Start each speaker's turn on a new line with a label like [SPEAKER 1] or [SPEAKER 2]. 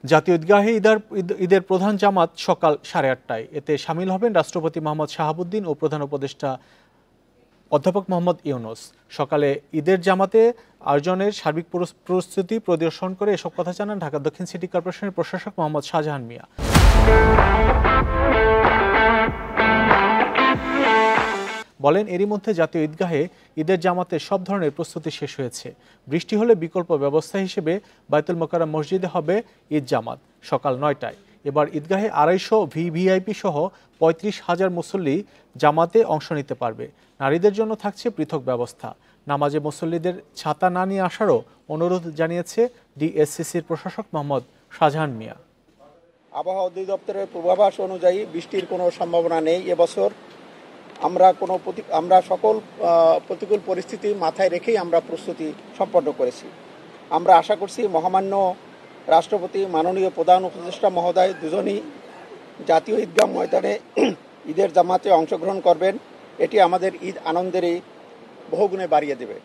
[SPEAKER 1] জাতীয় ঈদগাহে ঈদের প্রধান জামাত সকাল 8:30টায়। এতে শামিল হবেন রাষ্ট্রপতি মোহাম্মদ শাহাবুদ্দিন ও প্রধান উপদেষ্টা অধ্যাপক মোহাম্মদ ইউনূস। সকালে ঈদের জামাতে আয়োজনের সার্বিক প্রস্তুতি পরিদর্শন করে এসব কথা জানান ঢাকা দক্ষিণ সিটি কর্পোরেশনের প্রশাসক মোহাম্মদ শাহজাহান মিয়া। বলেন, এরই মধ্যে জাতীয় ঈদগাহে ঈদের জামাতের সব ধরনের প্রস্তুতি শেষ হয়েছে। বৃষ্টি হলে বিকল্প ব্যবস্থা হিসেবে বায়তুল মোকাররম মসজিদে হবে ঈদ জামাত সকাল 9টায়। এবার ঈদগাহে 250 ভিভিআইপি সহ 35,000 মুসল্লি জামাতে অংশ নিতে পারবে। নারীদের জন্য থাকছে পৃথক ব্যবস্থা। নামাজে মুসল্লিদের ছাতা না নিয়ে আসারও অনুরোধ জানিয়েছে ডিএসসিসির প্রশাসক মোহাম্মদ শাহজাহান মিয়া।
[SPEAKER 2] আবহাওয়া অধিদপ্তরের পূর্বাভাস অনুযায়ী বৃষ্টির কোনো সম্ভাবনা নেই এবছর। আমরা সকল প্রতিকূল পরিস্থিতি মাথায় রেখেই আমরা প্রস্তুতি সম্পন্ন করেছি। আমরা আশা করছি মহামান্য রাষ্ট্রপতি, মাননীয় প্রধান উপদেষ্টা মহোদয় দুজনই জাতীয় ঈদগাহ ময়দানে ঈদের জামাতে অংশগ্রহণ করবেন। এটি আমাদের ঈদ আনন্দেরই বহুগুণে বাড়িয়ে দেবে।